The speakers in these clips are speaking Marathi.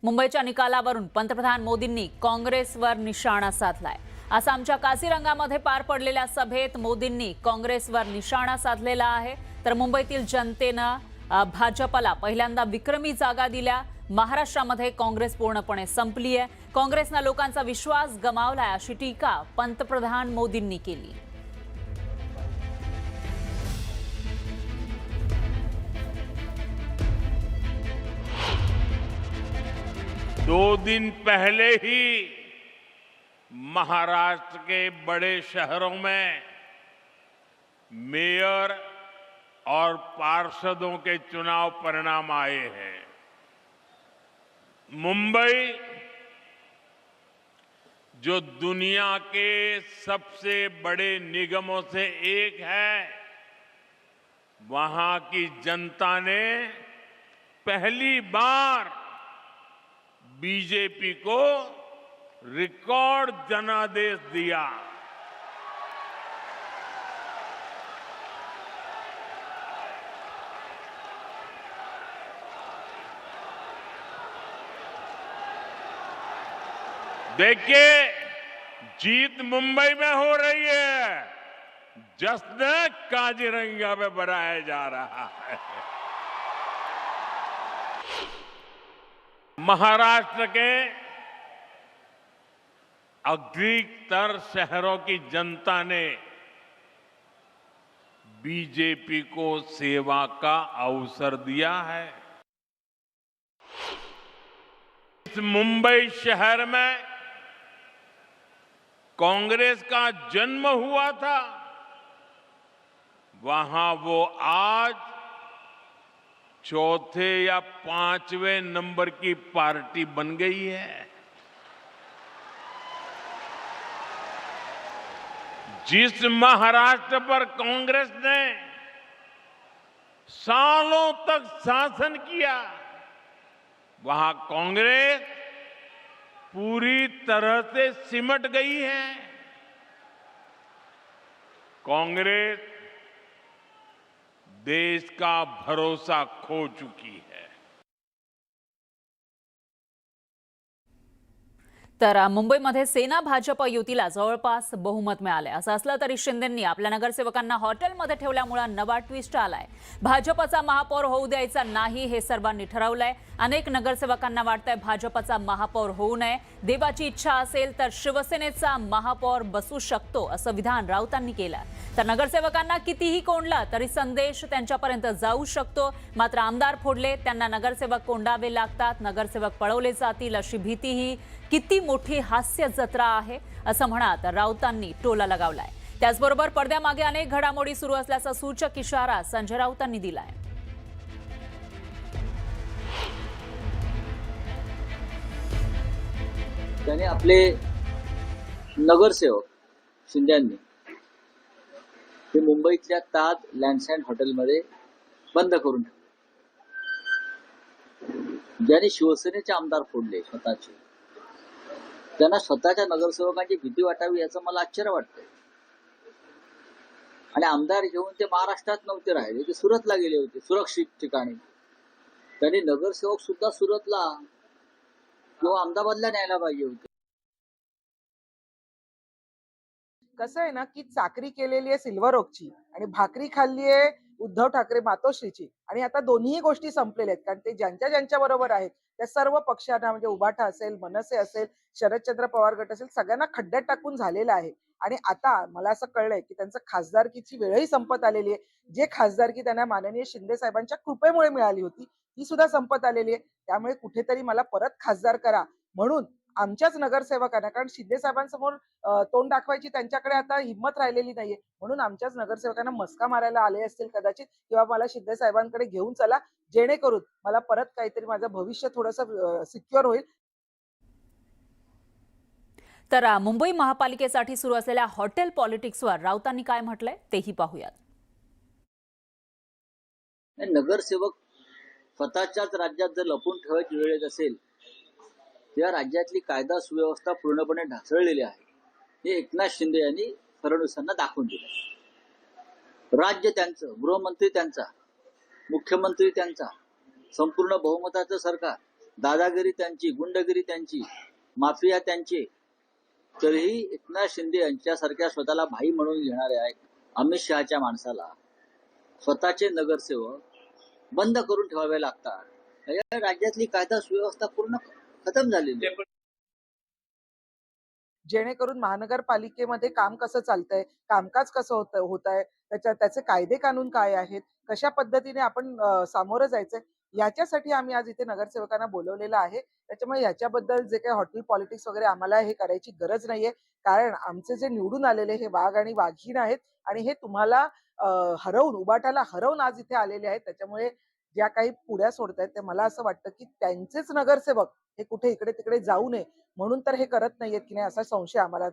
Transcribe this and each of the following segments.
मुंबईच्या निकालावरून पंतप्रधान मोदींनी काँग्रेसवर निशाणा साधलाय। आसामच्या काझीरंगामध्ये पार पडलेल्या सभेत मोदींनी काँग्रेसवर निशाणा साधलेला आहे। तर मुंबईतील जनतेनं भाजपला पहिल्यांदा विक्रमी जागा दिल्या। महाराष्ट्रामध्ये काँग्रेस पूर्णपणे संपली आहे। काँग्रेसनं लोकांचा विश्वास गमावलाय अशी टीका पंतप्रधान मोदींनी केली। दो दिन पहले ही महाराष्ट्र के बड़े शहरों में मेयर और पार्षदों के चुनाव परिणाम आए हैं। मुंबई जो दुनिया के सबसे बड़े निगमों से एक है, वहां की जनता ने पहली बार बीजेपी को रिकॉर्ड जनादेश दिया। देखिए, जीत मुंबई में हो रही है, जश्न काजीरंगा में मनाया जा रहा है। महाराष्ट्र के अधिकतर शहरों की जनता ने बीजेपी को सेवा का अवसर दिया है। इस मुंबई शहर में कांग्रेस का जन्म हुआ था, वहां वो आज चौथे या पांचवें नंबर की पार्टी बन गई है। जिस महाराष्ट्र पर कांग्रेस ने सालों तक शासन किया, वहां कांग्रेस पूरी तरह से सिमट गई है। कांग्रेस देश का भरोसा खो चुकी है। तर मुंबईमध्ये सेना भाजप युतीला जवळपास बहुमत मिळाले। असं असलं तरी शिंदेंनी आपल्या नगरसेवकांना हॉटेलमध्ये ठेवल्यामुळे नवा ट्विस्ट आलाय। भाजपचा महापौर होऊ द्यायचा नाही हे सर्वांनी ठरवलंय। अनेक नगरसेवकांना वाटतंय भाजपचा महापौर होऊ नये। देवाची इच्छा असेल तर शिवसेनेचा महापौर बसू शकतो असं विधान राऊतांनी केलं। तर नगरसेवकांना कितीही कोंडला तरी संदेश त्यांच्यापर्यंत जाऊ शकतो। मात्र आमदार फोडले त्यांना नगरसेवक कोंडावे लागतात, नगरसेवक पळवले जातील अशी भीतीही किती मोठी हास्य जत्रा आहे असं म्हणत राऊतांनी टोला लगावलाय। त्याचबरोबर पडद्यामागे अनेक घडामोडी सुरू असल्याचा सूचक इशारा संजय राऊतांनी दिलाय। त्याने आपले नगरसेवक शिंद्यांनी ते मुंबईतल्या ताज लँडसँड हॉटेलमध्ये बंद करून ठेवले। ज्याने शिवसेनेचे आमदार फोडले स्वतःचे, त्यांना स्वतःच्या नगरसेवकांची भीती वाटावी याचं मला आश्चर्य वाटतंय। आणि आमदार घेऊन ते महाराष्ट्रात नव्हते राहिले, ते सुरतला गेले होते, सुरक्षित ठिकाणी। त्यांनी नगरसेवक सुद्धा सुरतला किंवा अहमदाबादला न्यायला पाहिजे होते। कसं आहे ना की चाकरी केलेली आहे सिल्वर ओकची आणि भाकरी खाल्ली आहे उद्धव ठाकरे मातोश्रीची, आणि आता दोन्ही गोष्टी संपलेल्या आहेत। कारण ते ज्यांच्या ज्यांच्या बरोबर आहेत त्या सर्व पक्षांना, म्हणजे उभाटा असेल, मनसे असेल, शरदचंद्र पवार गट असेल, सगळ्यांना खड्ड्यात टाकून झालेलं आहे। आणि आता मला असं कळलंय की त्यांचं खासदारकीची वेळही संपत आलेली आहे। जे खासदारकी त्यांना माननीय शिंदे साहेबांच्या कृपेमुळे मिळाली होती ती सुद्धा संपत आलेली आहे। त्यामुळे कुठेतरी मला परत खासदार करा म्हणून आमच्याच नगरसेवकांना, कारण शिंदे साहेबांसमोर तोंड दाखवायची त्यांच्याकडे आता हिंमत राहिलेली नाहीये, म्हणून आमच्याच नगरसेवकांना मस्का मारायला आले असतील कदाचित, किंवा मला शिंदे साहेबांकडे घेऊन चला जेणेकरून मला परत काहीतरी माझं भविष्य थोडंसं सिक्युअर होईल। तर मुंबई महापालिकेसाठी सुरू असलेल्या हॉटेल पॉलिटिक्सवर राऊतांनी काय म्हटलंय तेही पाहूयात। नगरसेवक स्वतःच्याच राज्यात जर लपून ठेवायची वेळ येत असेल, या राज्यातली कायदा सुव्यवस्था पूर्णपणे ढासळलेली आहे हे एकनाथ शिंदे यांनी फडणवीसांना दाखवून दिलं। राज्य त्यांचं, गृहमंत्री त्यांचा, मुख्यमंत्री त्यांचा, संपूर्ण बहुमताचं सरकार दादागिरी त्यांची, गुंडगिरी त्यांची, माफिया त्यांची, तरीही एकनाथ शिंदे यांच्यासारख्या स्वतःला भाई म्हणून घेणाऱ्या अमित शहाच्या माणसाला स्वतःचे नगरसेवक बंद करून ठेवावे लागतात. या राज्यातली कायदा सुव्यवस्था पूर्ण खतम झालेली आहे. जेणेकरून महानगरपालिकेमध्ये काम कसं चालतंय, कामकाज कसं होत आहे, त्याचे कायदे कानून काय आहेत, कशा पद्धतीने आपण सामोरं जायचंय, याच्यासाठी आम्ही आज इथे नगरसेवकांना बोलवलेलं आहे. त्याच्यामुळे याच्याबद्दल जे काही हॉटेल पॉलिटिक्स वगैरे आम्हाला हे करायची गरज नाहीये, कारण आमचे जे निवडून आलेले हे वाघ आणि वाघीण आहेत आणि हे तुम्हाला हरवून, उबाटाला हरवून आज इथे आलेले आहेत. त्याच्यामुळे ज्या काही पुढ्या सोडतायत ते मला असं वाटतं की त्यांचेच नगरसेवक हे कुठे इकडे तिकडे जाऊ नये म्हणून तर हे करत नाहीयेत की नाही, असा संशय आम्हाला.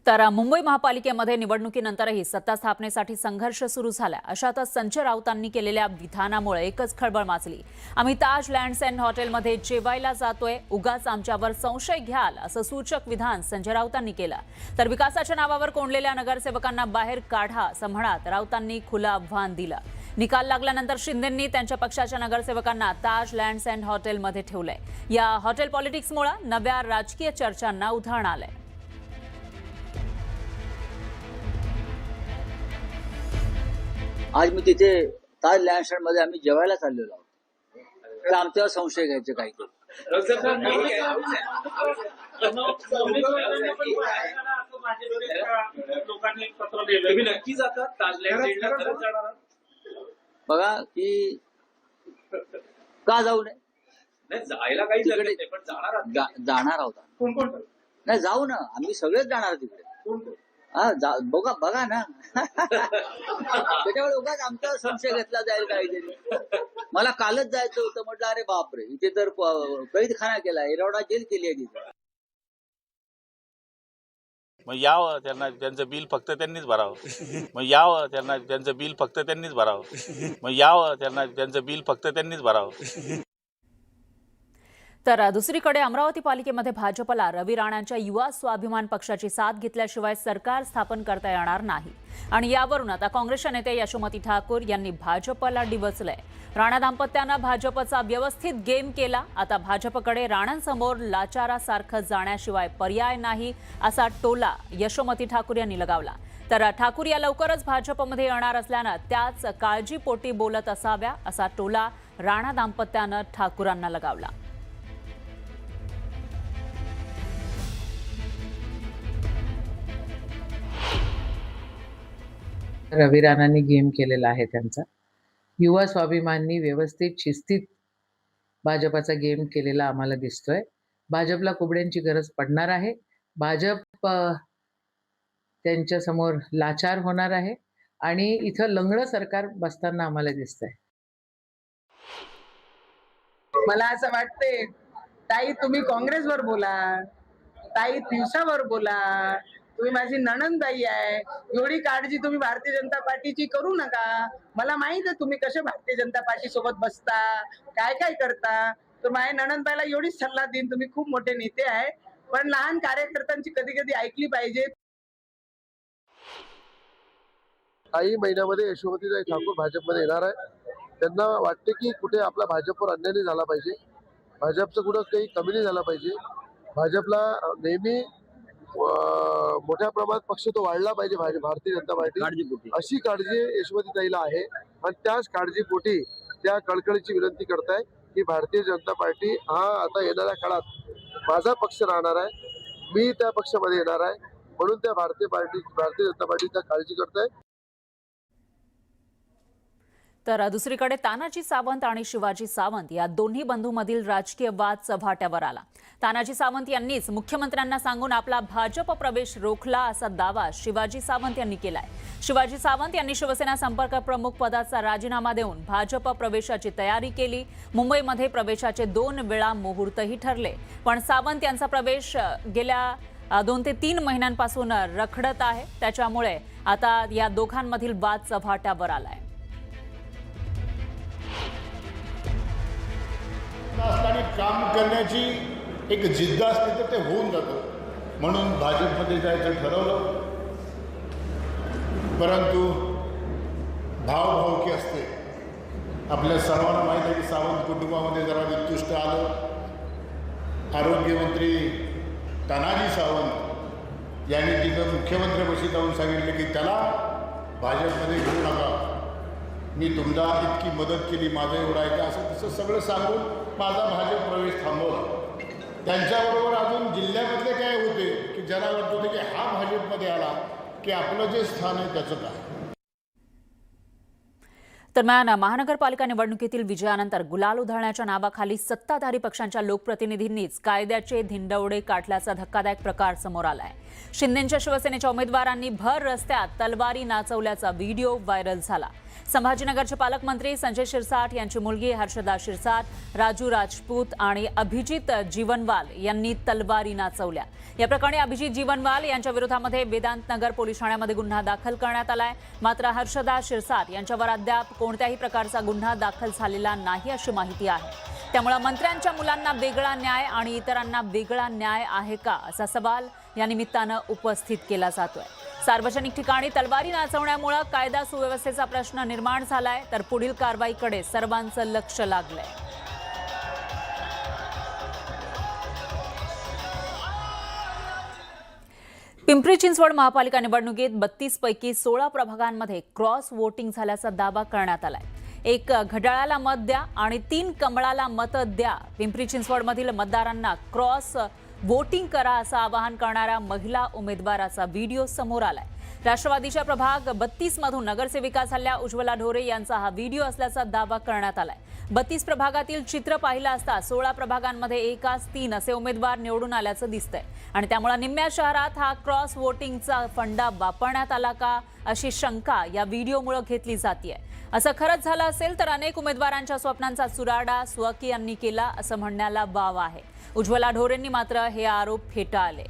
तर मुंबई महापालिकेमध्ये निवडणुकीनंतरही सत्ता स्थापनेसाठी संघर्ष सुरू झाला. अशातच संजय राऊतांनी केलेल्या विधानामुळे एकच खळबळ माजली. आम्ही ताज लँड्स अँड हॉटेलमध्ये जेवायला जातोय, उगाच आमच्यावर संशय घ्याल, असं सूचक विधान संजय राऊतांनी केलं. तर विकासाच्या नावावर कोंडलेल्या नगरसेवकांना बाहेर काढा असं म्हणत राऊतांनी खुलं आव्हान दिलं. निकाल लागल्यानंतर शिंदेंनी त्यांच्या पक्षाच्या नगरसेवकांना ताज लँड्स अँड हॉटेलमध्ये ठेवलंय. या हॉटेल पॉलिटिक्समुळे नव्या राजकीय चर्चांना उधाण आलंय. आज मी तिथे ताज लँड मध्ये आम्ही जेवायला चाललेलो आहोत, तर आमच्यावर संशय घ्यायचे काहीतरी. बघा की का जाऊ नये, जायला काही जाणार आहोत. नाही जाऊ ना, आम्ही सगळेच जाणार तिकडे. बघा ना. त्याच्यामुळे उगाच आमचा संशय घेतला जाईल काहीतरी. मला कालच जायचं होतं, म्हटलं अरे बापरे, इथे तर कैदखाना केला, एरवडा जेल केली आहे तिथे. मग यावं त्यांना, त्यांचं बिल फक्त त्यांनीच भरावं. मग यावं त्यांना, त्यांचं बिल फक्त त्यांनीच भरावं. मग यावं त्यांना, त्यांचं बिल फक्त त्यांनीच भरावं. तर दुसरीकडे अमरावती पालिकेमध्ये भाजपला रवी राणांच्या युवा स्वाभिमान पक्षाची साथ घेतल्याशिवाय सरकार स्थापन करता येणार नाही. आणि यावरून आता काँग्रेसच्या नेते यशोमती ठाकूर यांनी भाजपला डिवचलंय. राणा दाम्पत्यानं भाजपचा व्यवस्थित गेम केला. आता भाजपकडे राणांसमोर लाचारासारखं जाण्याशिवाय पर्याय नाही, असा टोला यशोमती ठाकूर यांनी लगावला. तर ठाकूर या लवकरच भाजपमध्ये येणार असल्यानं त्याच काळजीपोटी बोलत असाव्या, असा टोला राणा दाम्पत्यानं ठाकूरांना लगावला. रवी राणांनी गेम केलेला आहे त्यांचा. युवा स्वाभिमाननी व्यवस्थित शिस्तीत भाजपाचा गेम केलेला आम्हाला दिसतोय. भाजपला कुबड्यांची गरज पडणार आहे. भाजप त्यांच्या समोर लाचार होणार आहे आणि इथं लंगडं सरकार बसताना आम्हाला दिसतंय. मला असं वाटते, ताई तुम्ही काँग्रेसवर बोला, ताई दिवसावर बोला, तुम्ही माझी नणंदबाई आहे, एवढी काळजी तुम्ही भारतीय जनता पार्टीची करू नका. मला माहित आहे तुम्ही कसे भारतीय जनता पार्टी सोबत बसता, काय काय करता. तर माझ्या नणंदबाईला एवढीच सल्ला देईन, तुम्ही खूप मोठे नेते आहे, पण लहान कार्यकर्त्यांची कधी कधी ऐकली पाहिजे. काही महिन्यामध्ये यशोमतीताई ठाकूर भाजपमध्ये येणार आहे. त्यांना वाटते की कुठे आपला भाजपवर अन्याय नाही झाला पाहिजे, भाजपचं कुठं काही कमी नाही झाला पाहिजे. भाजपला नेहमी मोठ्या प्रमाणात पक्ष तो वाढला पाहिजे भारतीय जनता पार्टी, अशी काळजी यशोमतीताईला आहे. आणि त्याच काळजीपोटी त्या कळकळीची विनंती करताय की भारतीय जनता पार्टी हा आता येणाऱ्या काळात माझा पक्ष राहणार आहे, मी त्या पक्षामध्ये येणार आहे, म्हणून त्या भारतीय जनता पार्टीचा काळजी करताय. तर दुसरीकडे तानाजी सावंत आणि शिवाजी सावंत या दोन्ही बंधूंमधील राजकीय वाद चव्हाट्यावर आला. तानाजी सावंत यांनीच मुख्यमंत्र्यांना सांगून आपला भाजप प्रवेश रोखला, असा दावा शिवाजी सावंत यांनी केलाय. शिवाजी सावंत यांनी शिवसेना संपर्क प्रमुख पदाचा राजीनामा देऊन भाजप प्रवेशाची तयारी केली. मुंबईमध्ये प्रवेशाचे 2 वेळा मुहूर्तही ठरले, पण सावंत यांचा प्रवेश गेल्या 2 ते 3 महिन्यांपासून रखडत आहे. त्याच्यामुळे आता या दोघांमधील वाद चव्हाट्यावर आलाय. काम करण्याची एक जिद्द असते तर ते होऊन जातं, म्हणून भाजपमध्ये जायचं ठरवलं. परंतु भावभावकी असते, आपल्या सर्वांना माहीत आहे की सावंत कुटुंबामध्ये जरा निकृष्ट आलं. आरोग्यमंत्री तानाजी सावंत यांनी तिथं मुख्यमंत्र्यापाशी जाऊन सांगितलं की त्याला भाजपमध्ये घेऊ नका, मी तुमचा इतकी मदत केली, माझं एवढं आहे का, असं तसं सगळं सांगून माझा भाजप प्रवेश थांबवला. त्यांच्याबरोबर अजून जिल्ह्यामधले काय होते की ज्यांना वाटत होते की हा भाजपमध्ये आला की आपलं जे स्थान आहे त्याचं काय. दरम्यान महानगरपालिका निवडणुकीतील विजयानंतर गुलाल उधळण्याच्या नावाखाली सत्ताधारी पक्षांच्या लोकप्रतिनिधींनीच कायद्याचे धिंडवडे काढल्याचा धक्कादायक प्रकार समोर आलाय. शिंदेच्या शिवसेनेच्या उमेदवारांनी भर रस्त्यात तलवारी नाचवल्याचा व्हिडिओ व्हायरल झाला. संभाजीनगरचे पालकमंत्री संजय शिरसाट यांची मुलगी हर्षदा शिरसाट, राजू राजपूत आणि अभिजित जीवनवाल यांनी तलवारी नाचवल्या. या प्रकरणी अभिजित जीवनवाल यांच्या विरोधामध्ये वेदांत नगर पोलीस ठाण्यामध्ये गुन्हा दाखल करण्यात आलाय. मात्र हर्षदा शिरसाट यांच्यावर अद्याप कोणत्याही प्रकारचा गुन्हा दाखल झालेला नाही अशी माहिती आहे. त्यामुळे मंत्र्यांच्या मुलांना वेगळा न्याय आणि इतरांना वेगळा न्याय आहे का असा सवाल या निमित्तानं उपस्थित केला जातोय. सार्वजनिक ठिकाणी तलवारी नाचवण्यामुळे कायदा सुव्यवस्थेचा प्रश्न निर्माण झालाय, तर पुढील कारवाईकडे सर्वांचं लक्ष लागलंय. पिंपरी चिंचवड महापालिका निवडणुकीत 32 पैकी 16 प्रभागांमध्ये क्रॉस वोटिंग झाल्याचा दावा करण्यात आलाय. 1 घड्याळाला मत द्या आणि 3 कमळाला मत द्या. पिंपरी चिंचवडमधील मतदारांना क्रॉस वोटिंग करा असं आवाहन करणाऱ्या महिला उमेदवाराचा व्हिडिओ समोर आलाय. राष्ट्रवादीच्या प्रभाग 32 मधून नगरसेविका झालेल्या उज्ज्वला ढोरे यांचा हा व्हिडिओ असल्याचा दावा करण्यात आलाय. 32 प्रभागातील चित्र पाहिलं असता 16 प्रभागांमध्ये एकाच 3 असे उमेदवार निवडून आल्याचं दिसतंय आणि त्यामुळे निम्म्या शहरात हा क्रॉस वोटिंगचा फंडा वापरण्यात आला का अशी शंका या व्हिडिओमुळे घेतली जातीये. असं खरंच झालं असेल तर अनेक उमेदवारांच्या स्वप्नांचा चुराडा स्वकीयांनी केला असं म्हणण्याला वाव आहे. उज्ज्वला ढोरेंनी मात्र हे आरोप फेटाळले.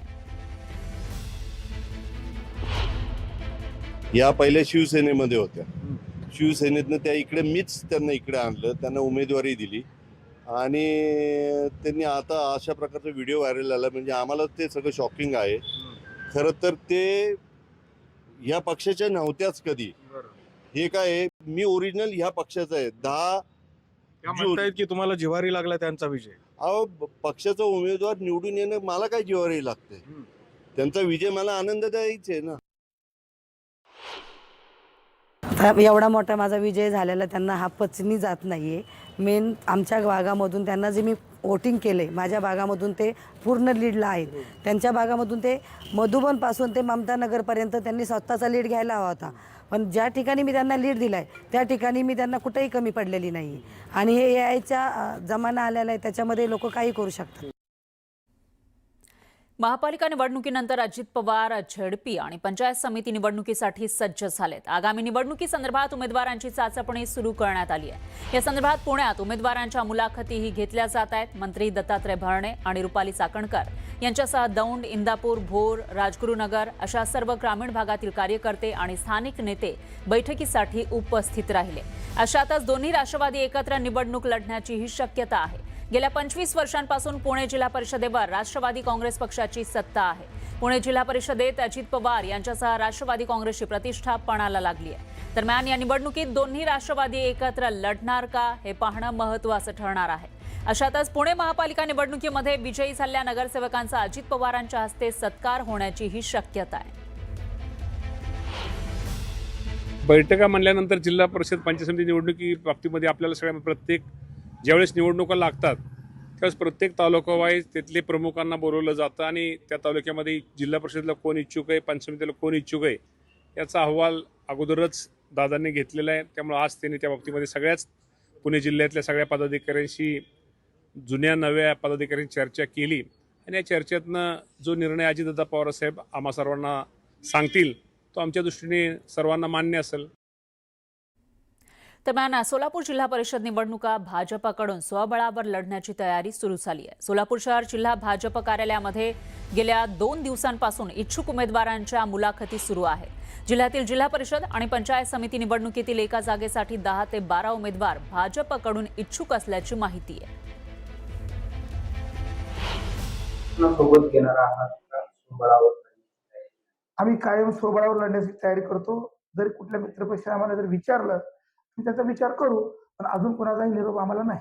या पहिल्या शिवसेनेमध्ये होत्या. शिवसेनेतनं त्या इकडे मीच त्यांना इकडे आणलं, त्यांना उमेदवारी दिली आणि त्यांनी आता अशा प्रकारचा व्हिडिओ व्हायरल झाला म्हणजे आम्हाला ते सगळं शॉकिंग आहे. खरं तर ते ह्या पक्षाच्या नव्हत्याच कधी. हे काय मी ओरिजिनल ह्या पक्षाचा आहे. 10 जून की तुम्हाला जिव्हारी लागला त्यांचा विजय. अहो पक्षाचा उमेदवार निवडून येणं मला काय जिव्हारी लागते, त्यांचा विजय मला आनंददायीच आहे ना. एवढा मोठा माझा विजय झालेला त्यांना हा पचनी जात नाहीये. मेन आमच्या भागामधून त्यांना जे मी वोटिंग केले माझ्या भागामधून ते पूर्ण लीडला आहेत. त्यांच्या भागामधून ते मधुबनपासून ते ममतानगरपर्यंत त्यांनी स्वतःचा लीड घ्यायला हवा होता. पण ज्या ठिकाणी मी त्यांना लीड दिलाय त्या ठिकाणी मी त्यांना कुठेही कमी पडलेली नाही. आणि हे AIचा जमाना आलेला आहे, त्याच्यामध्ये लोक काही करू शकतात. महापालिका निवडणुकीनंतर अजित पवार झेडपी आणि पंचायत समिती निवडणुकीसाठी सज्ज झालेत. आगामी निवडणुकीसंदर्भात उमेदवारांची चाचपणी सुरू करण्यात आली आहे. या संदर्भात पुण्यात उमेदवारांच्या मुलाखतीही घेतल्या जात आहेत. मंत्री दत्तात्रय भरणे आणि रुपाली चाकणकर यांच्यासह दौंड, इंदापूर, भोर, राजगुरुनगर अशा सर्व ग्रामीण भागातील कार्यकर्ते आणि स्थानिक नेते बैठकीसाठी उपस्थित राहिले. अशातच दोन्ही राष्ट्रवादी एकत्र निवडणूक लढण्याचीही शक्यता आहे. गेल्या 25 वर्षांपासून पुणे जिल्हा परिषदेवर राष्ट्रवादी काँग्रेस पक्षाची सत्ता आहे. पुणे जिल्हा परिषदेत अजित पवार यांच्यासह राष्ट्रवादी काँग्रेसची प्रतिष्ठा पणाला लागली आहे. दरम्यान या निवडणुकीत दोन्ही राष्ट्रवादी एकत्र लढणार का हे पाहणं महत्त्वाचं ठरणार आहे. अशातच पुणे महापालिका निवडणुकीमध्ये विजयी झालेल्या नगरसेवकांचा अजित पवारांच्या हस्ते सत्कार होण्याचीही शक्यता आहे. बैठका म्हणल्यानंतर जिल्हा परिषद पंचायत समिती निवडणुकी बाबतीमध्ये आपल्याला सगळ्या प्रत्येक ज्यावेळेस निवडणुका लागतात त्यावेळेस प्रत्येक तालुका वाईज तिथले प्रमुखांना बोलवलं जातं आणि त्या तालुक्यामध्ये जिल्हा परिषदेला कोण इच्छुक आहे, पंचायत समितीला कोण इच्छुक आहे याचा अहवाल अगोदरच दादांनी घेतलेला आहे. त्यामुळे आज त्यांनी त्या बाबतीमध्ये सगळ्याच पुणे जिल्ह्यातल्या सगळ्या पदाधिकाऱ्यांशी जुन्या नव्या पदाधिकाऱ्यांची चर्चा केली आणि या चर्चेतनं जो निर्णय अजितदादा पवारसाहेब आम्हा सर्वांना सांगतील तो आमच्या दृष्टीने सर्वांना मान्य असेल. दरम्यान सोलापूर जिल्हा परिषद निवडणुका भाजपकडून स्वबळावर लढण्याची तयारी सुरू झाली आहे. सोलापूर शहर जिल्हा भाजप कार्यालयामध्ये गेल्या 2 दिवसांपासून इच्छुक उमेदवारांच्या मुलाखती सुरू आहेत. जिल्ह्यातील जिल्हा परिषद आणि पंचायत समिती निवडणुकीतील एका जागेसाठी 10 ते 12 उमेदवार भाजपकडून इच्छुक असल्याची माहिती आहे. आम्ही कायम स्वबळावर लढण्याची तयारी करतो. जर कुठल्या मित्रपक्षाने आम्हाला जर विचारलं त्याचा विचार करू. पण अजून कोणाचाही निरोप आम्हाला नाही.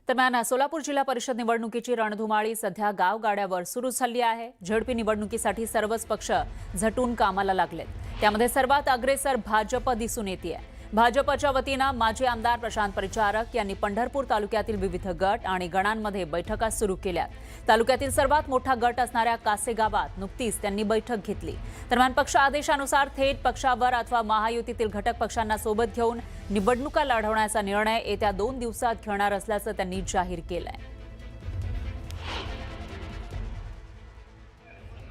दरम्यान सोलापूर जिल्हा परिषद निवडणुकीची रणधुमाळी सध्या गावगाड्यावर सुरू झाली आहे. झडपी निवडणुकीसाठी सर्वच पक्ष झटून कामाला लागलेत. त्यामध्ये सर्वात अग्रेसर भाजप दिसून येते. भाजपच्या वतीनं माजी आमदार प्रशांत परिचारक यांनी पंढरपूर तालुक्यातील विविध गट आणि गणांमध्ये बैठका सुरू केल्या. तालुक्यातील सर्वात मोठा गट असणाऱ्या कासे गावात नुकतीच त्यांनी बैठक घेतली. दरम्यान पक्ष आदेशानुसार थेट पक्षावर अथवा महायुतीतील घटक पक्षांना सोबत घेऊन निवडणुका लढवण्याचा निर्णय येत्या 2 दिवसात घेणार असल्याचं त्यांनी जाहीर केलंय.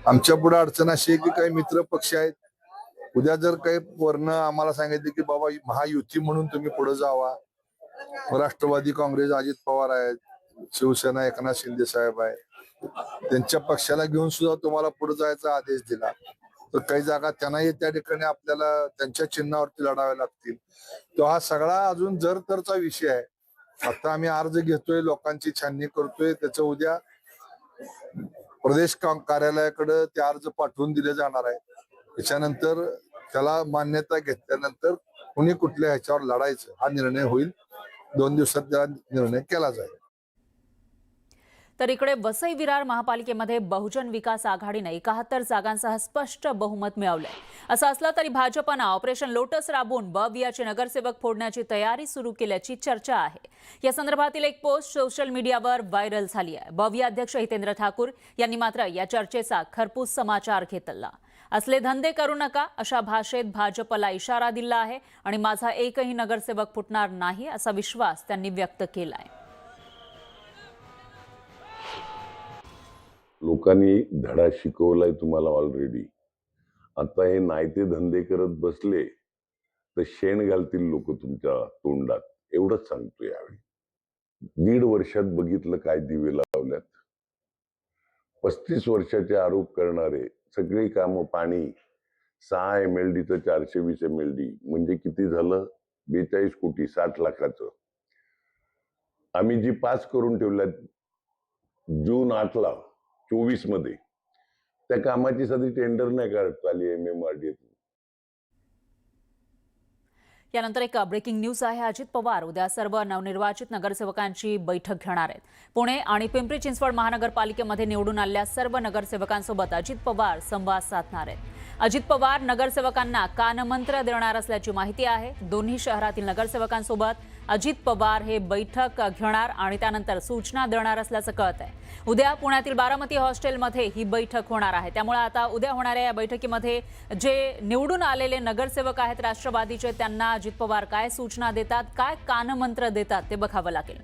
आमच्या पुढे अडचण अशी आहे की काही मित्र पक्ष आहेत. उद्या जर काही वर्ण आम्हाला सांगितले की बाबा महायुती म्हणून तुम्ही पुढे जावा, राष्ट्रवादी काँग्रेस अजित पवार आहेत, शिवसेना एकनाथ शिंदे साहेब आहेत, त्यांच्या पक्षाला घेऊन सुद्धा तुम्हाला पुढे जायचा आदेश दिला तर काही जागा त्यांनाही त्या ठिकाणी आपल्याला त्यांच्या चिन्हावरती लढावे लागतील. तो हा सगळा अजून जर तरचा विषय आहे. आता आम्ही अर्ज घेतोय, लोकांची छाननी करतोय, त्याचं उद्या प्रदेश कार्यालयाकडे ते अर्ज पाठवून दिले जाणार आहे. त्याच्यानंतर त्याला मान्यता घेतल्यानंतर कुणी कुठल्या ह्याच्यावर लढायचं हा निर्णय होईल. 2 दिवसात त्याला निर्णय केला जाईल. तर इकडे वसई विरार महापालिकेमध्ये बहुजन विकास आघाडीने 71 जागांसह स्पष्ट बहुमत मिळवलंय. असं असलं तरी भाजपनं ऑपरेशन लोटस राबवून बवियाचे नगरसेवक फोडण्याची तयारी सुरू केल्याची चर्चा आहे. या संदर्भातील एक पोस्ट सोशल मीडियावर व्हायरल झाली आहे. बविया अध्यक्ष हितेंद्र ठाकूर यांनी मात्र या चर्चेचा खरपूस समाचार घेतला. असले धंदे करू नका अशा भाषेत भाजपला इशारा दिला आहे आणि माझा एकही नगरसेवक फुटणार नाही असा विश्वास त्यांनी व्यक्त केलाय. लोकांनी धडा शिकवलाय तुम्हाला ऑलरेडी. आता हे नायते धंदे करत बसले तर शेण घालतील लोक तुमच्या तोंडात, एवढंच सांगतो. यावेळी 1.5 वर्षात बघितलं काय दिवे लावल्यात. 35 वर्षाचे आरोप करणारे सगळी कामं, पाणी 6 MLD तर 420 MLD म्हणजे किती झालं? 42 कोटी 60 लाखाचं. आम्ही जी पास करून ठेवल्यात जून 8ला 24 मध्ये, त्या कामाची साधी टेंडर नाही काढत आली MMRDA. यानंतर एक ब्रेकिंग न्यूज आहे. अजित पवार उद्या सर्व नवनिर्वाचित नगरसेवकांची बैठक घेणार आहेत. पुणे आणि पिंपरी चिंचवड महानगरपालिकेमध्ये निवडून आलेल्या सर्व नगरसेवकांसोबत अजित पवार संवाद साधणार आहेत. अजित पवार नगरसेवकांना कानमंत्र देणार असल्याची माहिती आहे. दोन्ही शहरातील नगरसेवकांसोबत अजित पवार हे बैठक घेणार आणि त्यानंतर सूचना देणार असल्याचं कळत आहे. उद्या पुण्यातील बारामती हॉस्टेलमध्ये ही बैठक होणार आहे. त्यामुळे आता उद्या होणाऱ्या या बैठकीमध्ये जे निवडून आलेले नगरसेवक आहेत राष्ट्रवादीचे, त्यांना अजित पवार काय सूचना देतात, काय कानमंत्र देतात ते बघावं लागेल.